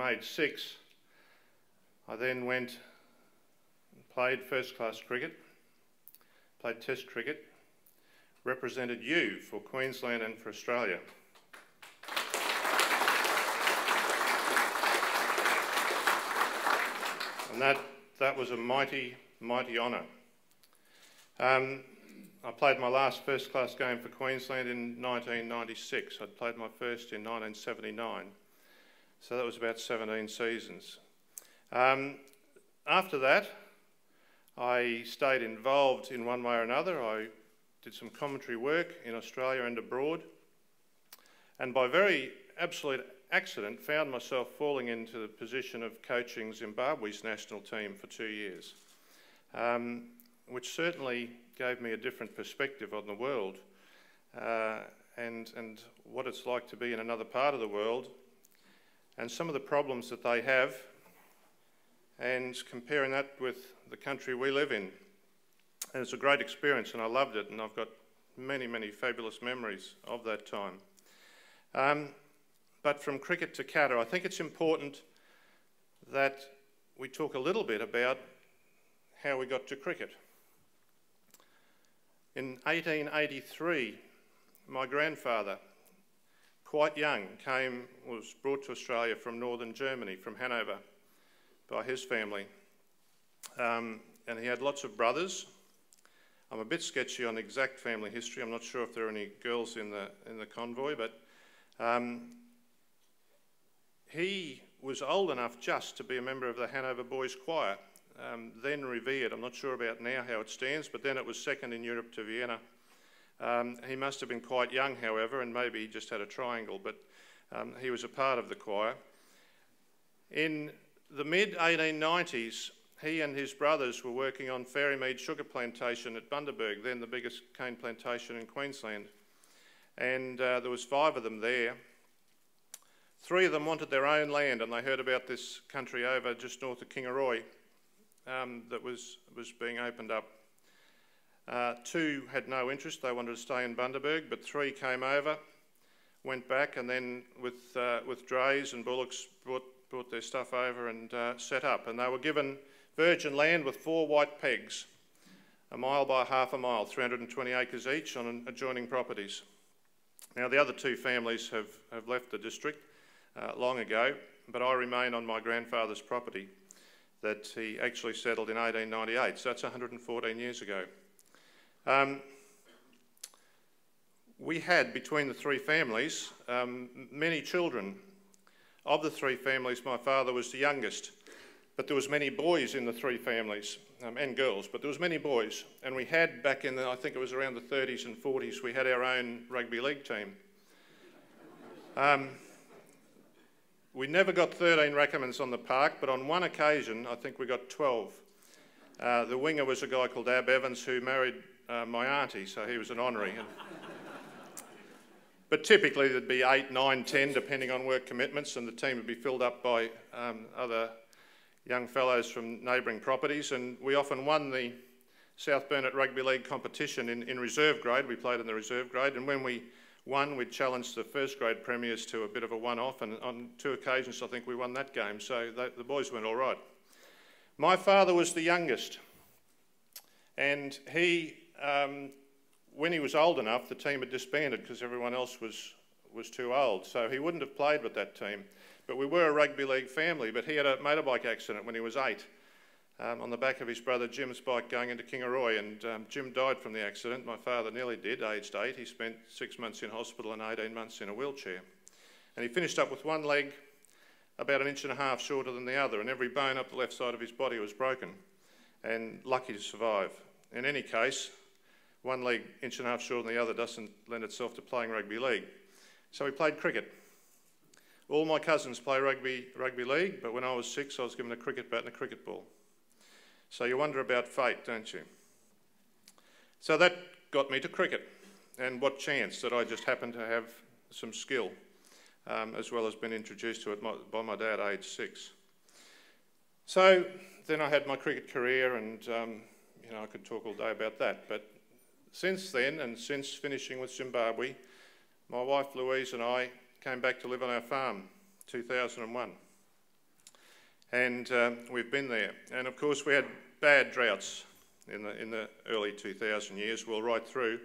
age 6, I then went and played first-class cricket, played Test cricket, represented you for Queensland and for Australia. And that was a mighty, mighty honour. I played my last first-class game for Queensland in 1996. I'd played my first in 1979. So that was about 17 seasons. After that, I stayed involved in one way or another. I did some commentary work in Australia and abroad. And by very absolute accident, found myself falling into the position of coaching Zimbabwe's national team for 2 years, which certainly gave me a different perspective on the world and what it's like to be in another part of the world and some of the problems that they have, and comparing that with the country we live in. And it's a great experience and I loved it, and I've got many, many fabulous memories of that time. But from cricket to kata, I think it's important that we talk a little bit about how we got to cricket. In 1883, my grandfather, quite young, was brought to Australia from northern Germany, from Hanover, by his family. And he had lots of brothers. I'm a bit sketchy on exact family history. I'm not sure if there are any girls in the convoy, but he was old enough just to be a member of the Hanover Boys Choir, then revered. I'm not sure about now how it stands, but then it was second in Europe to Vienna. He must have been quite young, however, and maybe he just had a triangle, but he was a part of the choir. In the mid-1890s, he and his brothers were working on Fairymead Sugar Plantation at Bundaberg, then the biggest cane plantation in Queensland. And there was 5 of them there. 3 of them wanted their own land, and they heard about this country over just north of Kingaroy that was being opened up. 2 had no interest, they wanted to stay in Bundaberg, but 3 came over, went back, and then with drays and bullocks brought their stuff over and set up. And they were given virgin land with 4 white pegs, 1 mile by half a mile, 320 acres each on adjoining properties. Now the other 2 families have left the district long ago, but I remain on my grandfather's property that he actually settled in 1898, so that's 114 years ago. We had, between the 3 families, many children. Of the 3 families, my father was the youngest, but there was many boys in the 3 families, and girls, but there was many boys. And we had, back in I think it was around the 30s and 40s, we had our own rugby league team. We never got 13 Rackemanns on the park, but on one occasion, I think we got 12. The winger was a guy called Ab Evans who married my auntie, so he was an honorary. But typically there'd be 8, 9, 10, depending on work commitments, and the team would be filled up by other young fellows from neighbouring properties. And we often won the South Burnett Rugby League competition in reserve grade. We played in the reserve grade, and when we won, we'd challenged the first grade premiers to a bit of a one-off, and on 2 occasions I think we won that game, so the boys went all right. My father was the youngest, and he, when he was old enough, the team had disbanded because everyone else was too old, so he wouldn't have played with that team. But we were a rugby league family, but he had a motorbike accident when he was 8 on the back of his brother Jim's bike going into Kingaroy, and Jim died from the accident. My father nearly did, aged 8. He spent 6 months in hospital and 18 months in a wheelchair. And he finished up with one leg about 1.5 inches shorter than the other, and every bone up the left side of his body was broken, and lucky to survive. In any case, one leg 1.5 inches shorter than the other doesn't lend itself to playing rugby league. So we played cricket. All my cousins play rugby league, but when I was 6, I was given a cricket bat and a cricket ball. So you wonder about fate, don't you? So that got me to cricket, and what chance that I just happened to have some skill, as well as been introduced to it by my dad at age 6. So then I had my cricket career, and you know, I could talk all day about that. But since then, and since finishing with Zimbabwe, my wife Louise and I came back to live on our farm, 2001. And we've been there. And of course we had bad droughts in the early 2000 years, well right through,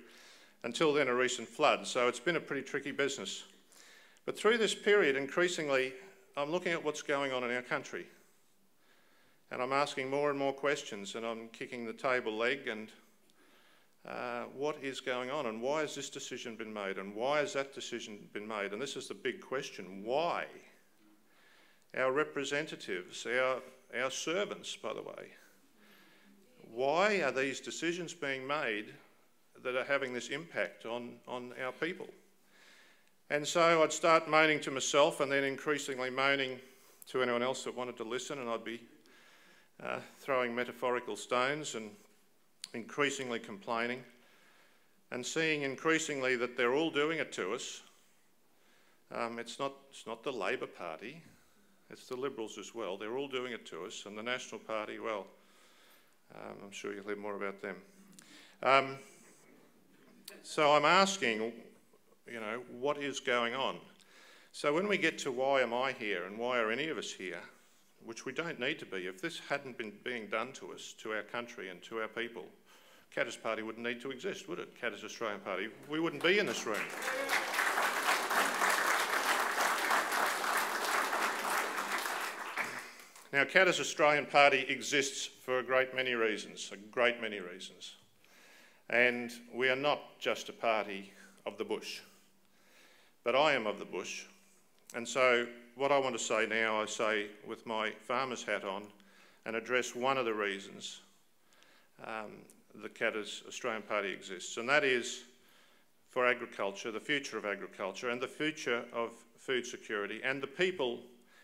until then a recent flood. So it's been a pretty tricky business. But through this period, increasingly, I'm looking at what's going on in our country. And I'm asking more and more questions, and I'm kicking the table leg, and what is going on, and why has this decision been made, and why has that decision been made? And this is the big question: why? Our representatives, our servants, by the way, why are these decisions being made that are having this impact on our people? And so I'd start moaning to myself, and then increasingly moaning to anyone else that wanted to listen, and I'd be throwing metaphorical stones and increasingly complaining, and seeing increasingly that they're all doing it to us. It's not the Labor Party, it's the Liberals as well. They're all doing it to us, and the National Party, well, I'm sure you'll hear more about them. So I'm asking, you know, what is going on? So when we get to why am I here, and why are any of us here, which we don't need to be, if this hadn't been being done to us, to our country and to our people, Katter's Party wouldn't need to exist, would it? Katter's Australian Party. We wouldn't be in this room. Now, Katter's Australian Party exists for a great many reasons, And we are not just a party of the bush, but I am of the bush. And so what I want to say now, I say with my farmer's hat on, and address one of the reasons the Katter's Australian Party exists, and that is for agriculture, the future of agriculture, and the future of food security, and the people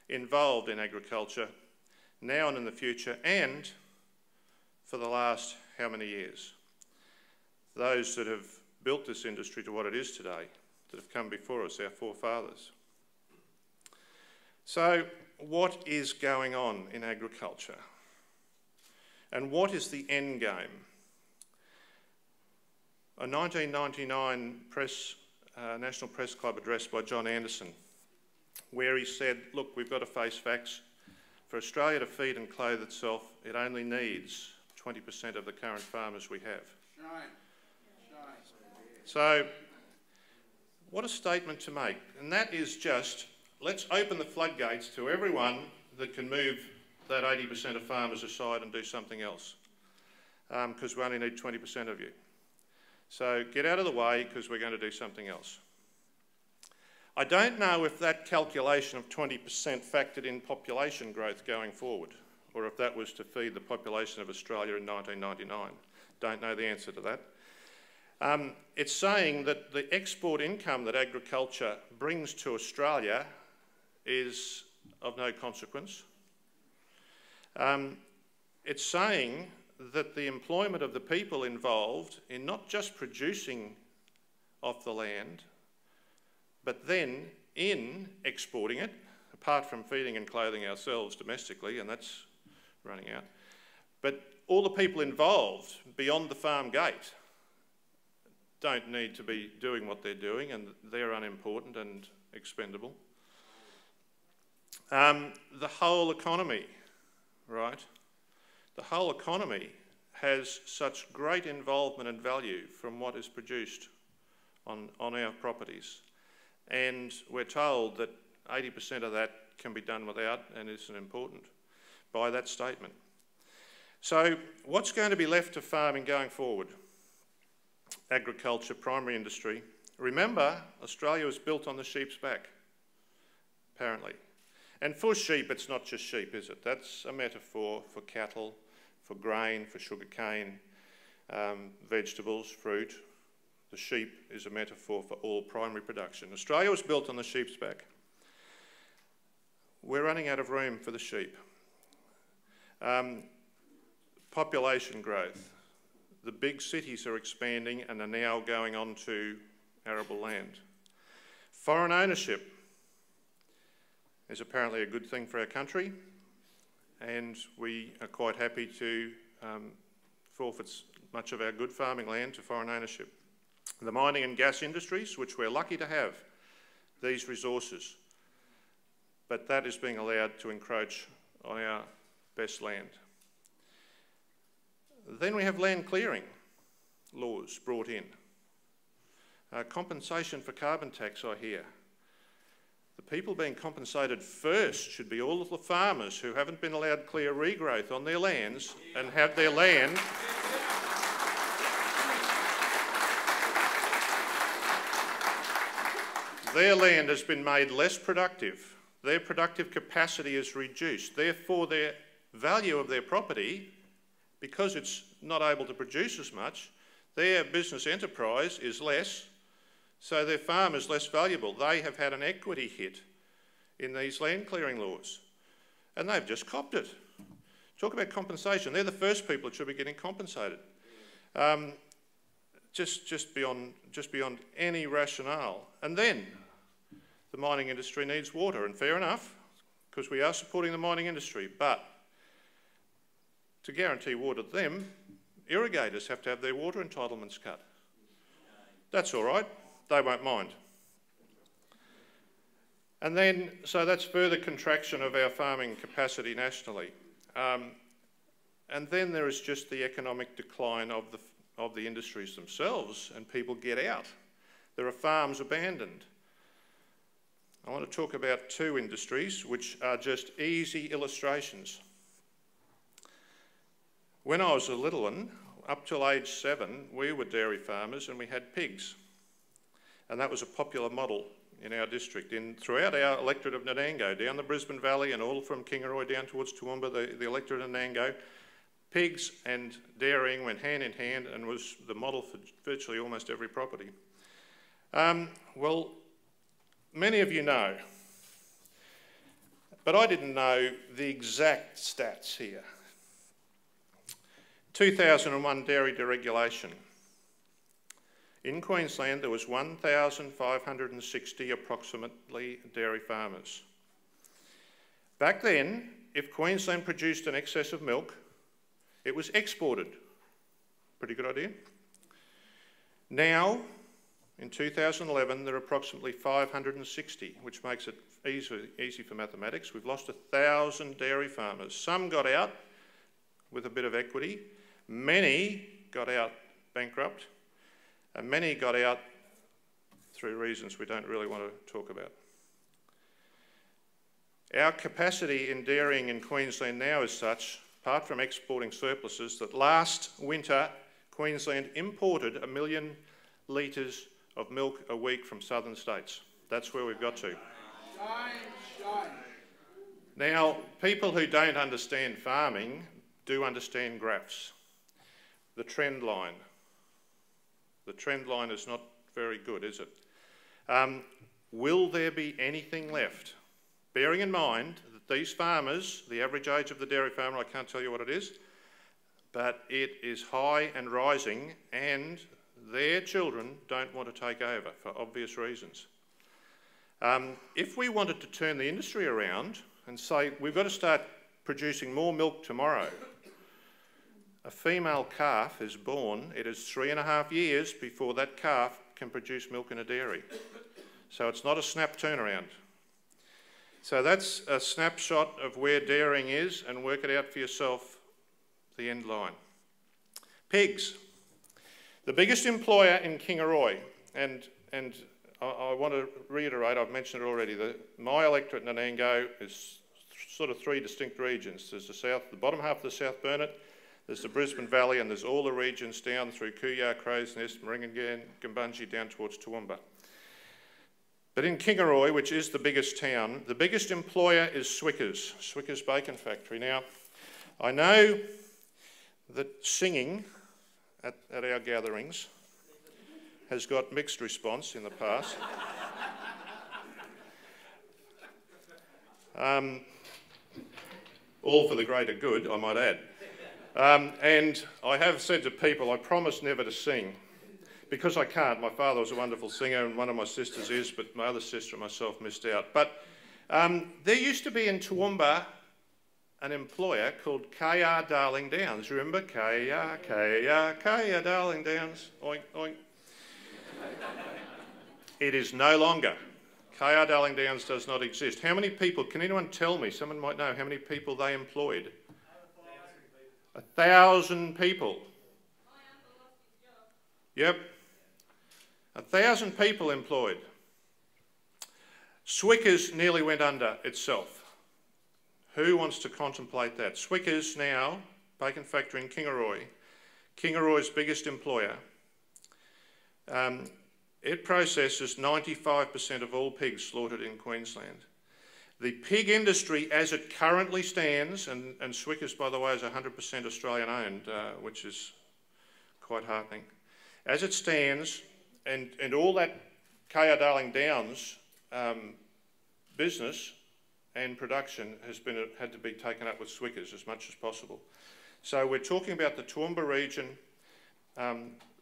involved in agriculture now and in the future, and for the last how many years? Those that have built this industry to what it is today, that have come before us, our forefathers. So, what is going on in agriculture? And what is the end game? A 1999 National Press Club address by John Anderson, where he said, look, we've got to face facts. For Australia to feed and clothe itself, it only needs 20% of the current farmers we have. So, what a statement to make. And that is just, let's open the floodgates to everyone that can move that 80% of farmers aside and do something else, because we only need 20% of you. So get out of the way, because we're going to do something else. I don't know if that calculation of 20% factored in population growth going forward, or if that was to feed the population of Australia in 1999. Don't know the answer to that. It's saying that the export income that agriculture brings to Australia is of no consequence. It's saying that the employment of the people involved in not just producing off the land, but then in exporting it, apart from feeding and clothing ourselves domestically, and that's running out, but all the people involved beyond the farm gate don't need to be doing what they're doing, and they're unimportant and expendable. The whole economy, right? The whole economy has such great involvement and value from what is produced on our properties. And we're told that 80% of that can be done without and isn't important by that statement. So what's going to be left of farming going forward? Agriculture, primary industry. Remember, Australia was built on the sheep's back, apparently. And for sheep, it's not just sheep, is it? That's a metaphor for cattle, for grain, for sugarcane, vegetables, fruit. The sheep is a metaphor for all primary production. Australia was built on the sheep's back. We're running out of room for the sheep. Population growth. The big cities are expanding and are now going on to arable land. Foreign ownership is apparently a good thing for our country, and we are quite happy to forfeit much of our good farming land to foreign ownership. The mining and gas industries, which we're lucky to have these resources, but that is being allowed to encroach on our best land. Then we have land clearing laws brought in. Compensation for carbon tax, I hear. The people being compensated first should be all of the farmers who haven't been allowed clear regrowth on their lands and have their land their land has been made less productive. Their productive capacity is reduced. Therefore, their value of their property, because it's not able to produce as much, their business enterprise is less, so their farm is less valuable. They have had an equity hit in these land clearing laws, and they've just copped it. Talk about compensation. They're the first people that should be getting compensated. Just beyond any rationale. And then the mining industry needs water, and fair enough, because we are supporting the mining industry, but to guarantee water to them, irrigators have to have their water entitlements cut. That's all right, they won't mind. And then, so that's further contraction of our farming capacity nationally. And then there is just the economic decline of the industries themselves, and people get out. There are farms abandoned. I want to talk about two industries which are just easy illustrations. When I was a little one, up till age 7, we were dairy farmers and we had pigs. And that was a popular model in our district. Throughout our electorate of Nanango, down the Brisbane Valley and all from Kingaroy down towards Toowoomba, the electorate of Nanango, pigs and dairying went hand in hand and was the model for virtually almost every property. Well, many of you know, but I didn't know the exact stats here. 2001 dairy deregulation. In Queensland, there was 1,560 approximately dairy farmers. Back then, if Queensland produced an excess of milk, it was exported. Pretty good idea. Now, in 2011, there are approximately 560, which makes it easy for mathematics. We've lost 1,000 dairy farmers. Some got out with a bit of equity. Many got out bankrupt. And many got out through reasons we don't really want to talk about. Our capacity in dairying in Queensland now is such, apart from exporting surpluses, that last winter Queensland imported 1 million litres of milk a week from southern states. That's where we've got to. Now, people who don't understand farming do understand graphs. The trend line. The trend line is not very good, is it? Will there be anything left? Bearing in mind that these farmers, the average age of the dairy farmer, I can't tell you what it is, but it is high and rising, and their children don't want to take over for obvious reasons. If we wanted to turn the industry around and say we've got to start producing more milk tomorrow, a female calf is born, it is 3.5 years before that calf can produce milk in a dairy. So it's not a snap turnaround. So that's a snapshot of where dairying is, and work it out for yourself, the end line. Pigs. The biggest employer in Kingaroy, and I want to reiterate, I've mentioned it already, my electorate in Nanango is sort of 3 distinct regions. There's the bottom half of the South Burnett, there's the Brisbane Valley, and there's all the regions down through Cooyar, Crow's Nest, Maringan, Gambungie, down towards Toowoomba. But in Kingaroy, which is the biggest town, the biggest employer is Swickers Bacon Factory. Now, I know that singing at our gatherings has got mixed response in the past. All for the greater good, I might add. And I have said to people, I promise never to sing, because I can't. My father was a wonderful singer, and one of my sisters is, but my other sister and myself missed out. But there used to be in Toowoomba an employer called KR Darling Downs. Remember? KR Darling Downs. Oink, oink. It is no longer KR Darling Downs does not exist. How many people, can anyone tell me, someone might know how many people they employed? 1,000 people. Yep. 1,000 people employed. Swickers nearly went under itself. Who wants to contemplate that? Swickers now, bacon factory in Kingaroy's biggest employer. It processes 95% of all pigs slaughtered in Queensland. The pig industry as it currently stands, and Swickers, by the way, is 100% Australian owned, which is quite heartening. As it stands, and all that KR Darling Downs business and production had to be taken up with Swickers as much as possible. So we're talking about the Toowoomba region,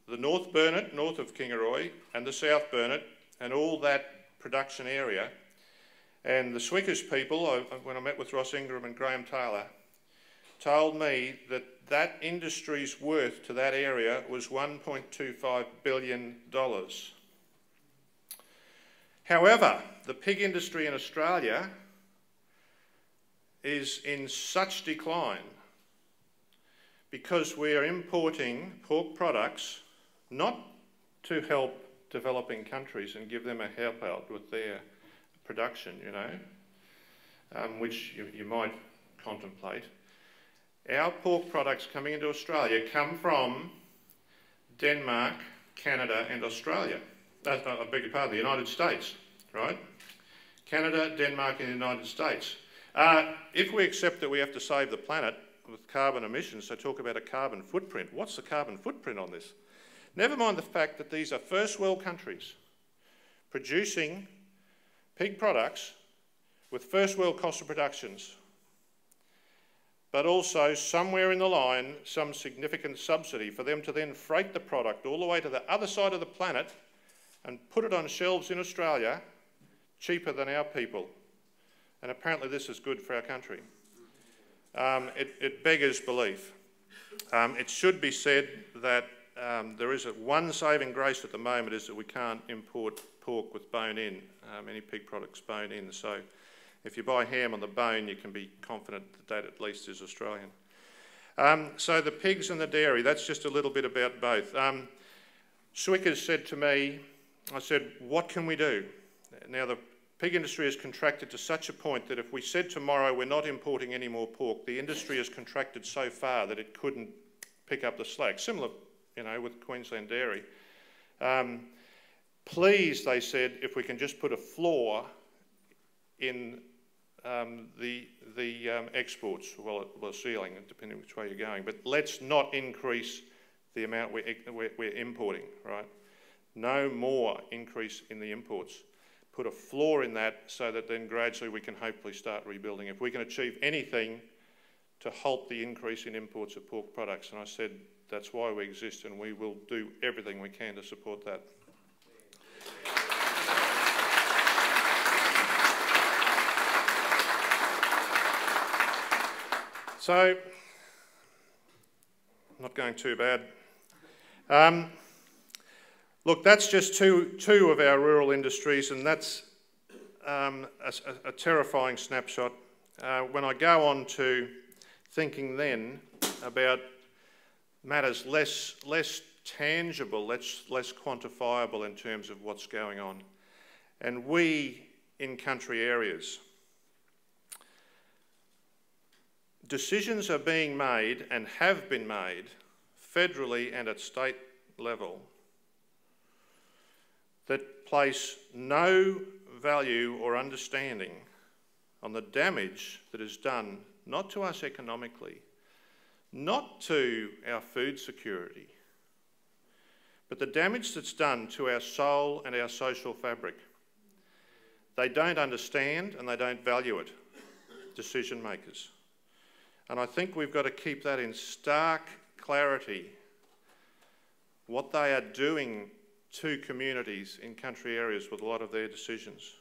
the North Burnett, north of Kingaroy, and the South Burnett, and all that production area. And the Swickers people, when I met with Ross Ingram and Graham Taylor, told me that that industry's worth to that area was $1.25 billion. However, the pig industry in Australia is in such decline because we are importing pork products not to help developing countries and give them a help out with their production, you know, which you might contemplate. Our pork products coming into Australia come from Denmark, Canada and Australia. I beg your pardon, the United States, right? Canada, Denmark and the United States. If we accept that we have to save the planet with carbon emissions, so talk about a carbon footprint. What's the carbon footprint on this? Never mind the fact that these are first world countries producing pig products with first world cost of productions, but also somewhere in the line some significant subsidy for them to then freight the product all the way to the other side of the planet and put it on shelves in Australia cheaper than our people. And apparently this is good for our country. It beggars belief. It should be said that there is one saving grace at the moment is that we can't import pork with bone in, any pig products bone in. So if you buy ham on the bone, you can be confident that that at least is Australian. So the pigs and the dairy, that's just a little bit about both. Swickers said to me, I said, what can we do? Now the pig industry has contracted to such a point that if we said tomorrow we're not importing any more pork, the industry has contracted so far that it couldn't pick up the slack. Similar, you know, with Queensland Dairy. Please, they said, if we can just put a floor in the exports, well, ceiling, depending which way you're going, but let's not increase the amount we're importing, right? No more increase in the imports. Put a floor in that so that then gradually we can hopefully start rebuilding. If we can achieve anything to halt the increase in imports of pork products, and I said that's why we exist and we will do everything we can to support that. So, not going too bad. Look, that's just two of our rural industries, and that's a terrifying snapshot. When I go on to thinking then about matters less tangible, less quantifiable in terms of what's going on, and we in country areas, decisions are being made and have been made federally and at state level that place no value or understanding on the damage that is done, not to us economically, not to our food security, but the damage that's done to our soul and our social fabric. They don't understand and they don't value it, decision makers. And I think we've got to keep that in stark clarity, what they are doing to communities in country areas with a lot of their decisions.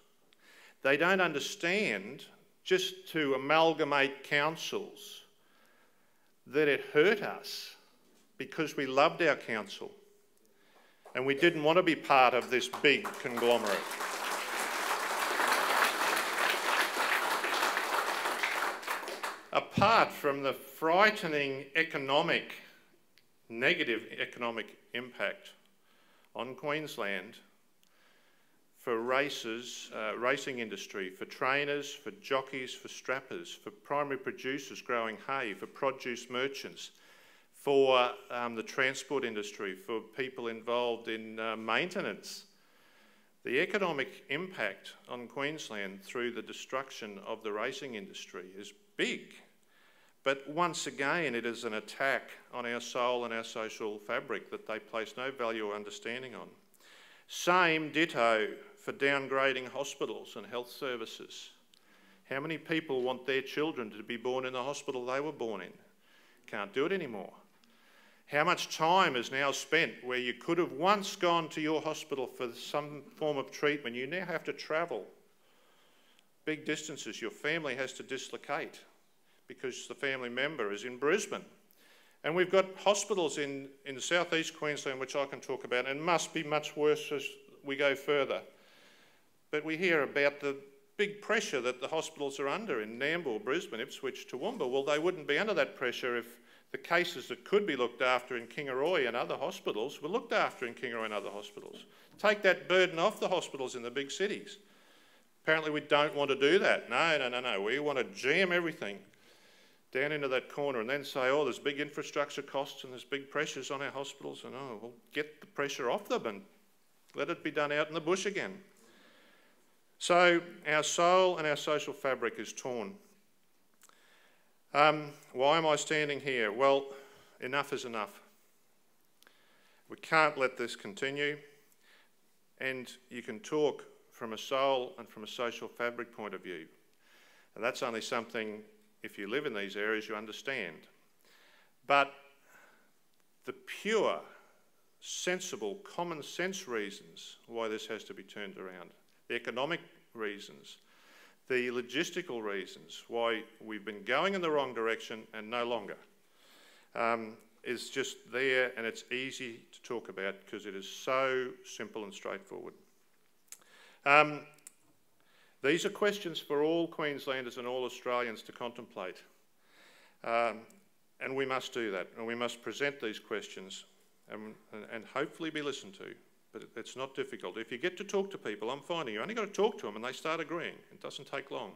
They don't understand, just to amalgamate councils, that it hurt us because we loved our council and we didn't want to be part of this big conglomerate. apart from the frightening negative economic impact on Queensland for racing industry, for trainers, for jockeys, for strappers, for primary producers growing hay, for produce merchants, for the transport industry, for people involved in maintenance. The economic impact on Queensland through the destruction of the racing industry is big. But once again, it is an attack on our soul and our social fabric that they place no value or understanding on. Same ditto for downgrading hospitals and health services. How many people want their children to be born in the hospital they were born in? Can't do it anymore. How much time is now spent where you could have once gone to your hospital for some form of treatment, you now have to travel big distances. Your family has to dislocate because the family member is in Brisbane. And we've got hospitals in southeast Queensland, which I can talk about, and must be much worse as we go further. But we hear about the big pressure that the hospitals are under in Nambour, Brisbane, Ipswich, Toowoomba. Well, they wouldn't be under that pressure if the cases that could be looked after in Kingaroy and other hospitals were looked after in Kingaroy and other hospitals. Take that burden off the hospitals in the big cities. Apparently we don't want to do that. No. We want to jam everything down into that corner and then say, oh, there's big infrastructure costs and there's big pressures on our hospitals, and oh, we'll get the pressure off them and let it be done out in the bush again. So our soul and our social fabric is torn. Why am I standing here? Well, enough is enough. We can't let this continue, and you can talk from a soul and from a social fabric point of view. And that's only something, if you live in these areas, you understand. But the pure, sensible, common sense reasons why this has to be turned around, the economic reasons, the logistical reasons why we've been going in the wrong direction and no longer, is just there, and it's easy to talk about because it is so simple and straightforward. These are questions for all Queenslanders and all Australians to contemplate. And we must do that, and we must present these questions and hopefully be listened to. But it's not difficult. If you get to talk to people, I'm finding you only got to talk to them and they start agreeing. It doesn't take long.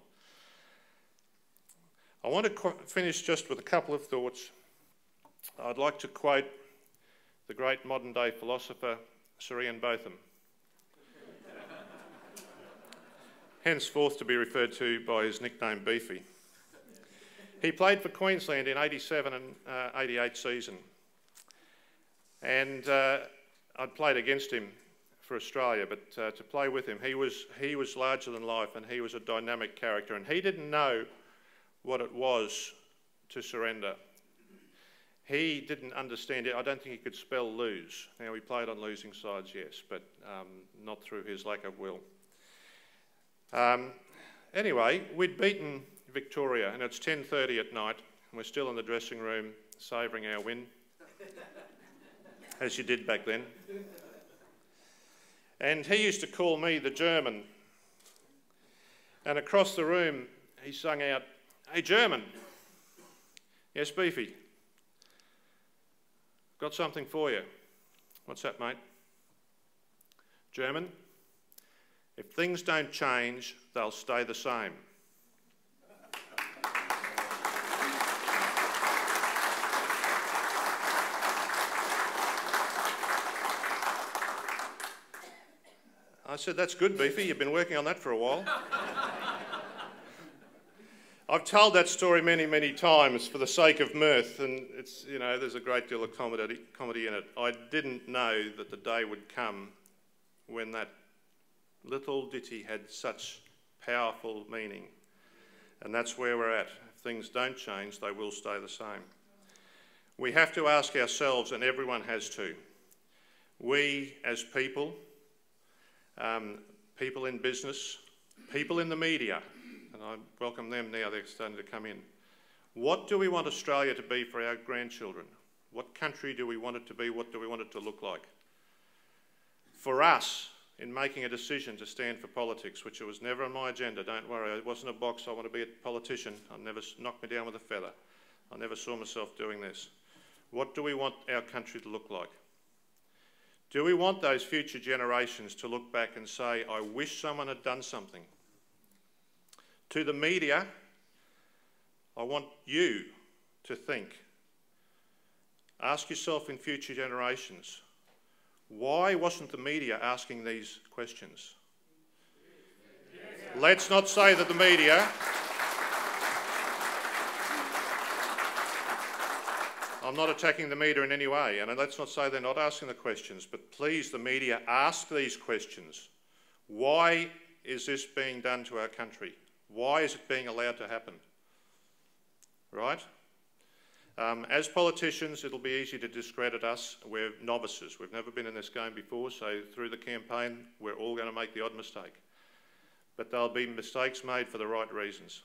I want to finish just with a couple of thoughts. I'd like to quote the great modern day philosopher Sir Ian Botham, henceforth to be referred to by his nickname Beefy. He played for Queensland in 87 and 88 season, and I'd played against him for Australia, but to play with him, he was larger than life, and he was a dynamic character, and he didn't know what it was to surrender. He didn't understand it. I don't think he could spell lose. Now, he played on losing sides, yes, but not through his lack of will. Anyway, we'd beaten Victoria, and it's 10:30 at night, and we're still in the dressing room savouring our win, as you did back then. And he used to call me the German. And across the room, he sung out, "Hey, German." "Yes, Beefy." "Got something for you." "What's that, mate?" "German, if things don't change, they'll stay the same." I said, "That's good, Beefy. You've been working on that for a while." I've told that story many, many times for the sake of mirth, and it's, you know, there's a great deal of comedy in it. I didn't know that the day would come when that little ditty had such powerful meaning. And that's where we're at. If things don't change, they will stay the same. We have to ask ourselves, and everyone has to, we as people, people in business, people in the media, and I welcome them now, they're starting to come in. What do we want Australia to be for our grandchildren? What country do we want it to be? What do we want it to look like? For us, in making a decision to stand for politics, which it was never on my agenda, don't worry, it wasn't a box, I want to be a politician, I never knocked me down with a feather. I never saw myself doing this. What do we want our country to look like? Do we want those future generations to look back and say, I wish someone had done something? To the media, I want you to think. Ask yourself in future generations, why wasn't the media asking these questions? Let's not say that the media... I'm not attacking the media in any way, and let's not say they're not asking the questions, but please, the media, ask these questions. Why is this being done to our country? Why is it being allowed to happen? Right? As politicians, it'll be easy to discredit us. We're novices. We've never been in this game before, so through the campaign, we're all going to make the odd mistake. But there'll be mistakes made for the right reasons.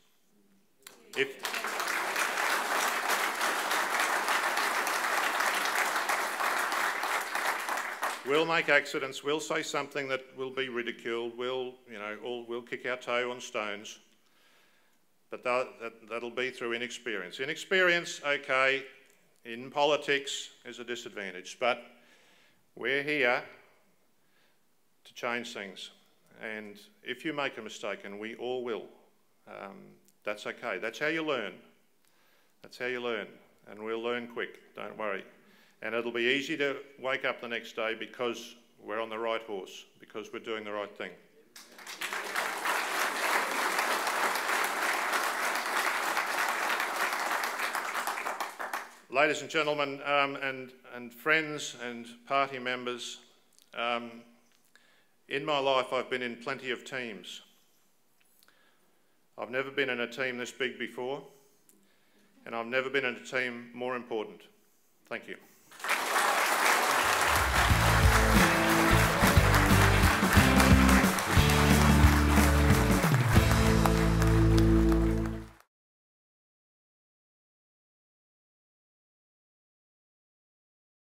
We'll make accidents, we'll say something that will be ridiculed, we'll kick our toe on stones, but that'll be through inexperience. Inexperience, okay, in politics is a disadvantage, but we're here to change things. And if you make a mistake, and we all will, that's okay. That's how you learn. That's how you learn, and we'll learn quick, don't worry. And it'll be easy to wake up the next day because we're on the right horse, because we're doing the right thing. Ladies and gentlemen, and friends and party members, in my life I've been in plenty of teams. I've never been in a team this big before, and I've never been in a team more important. Thank you.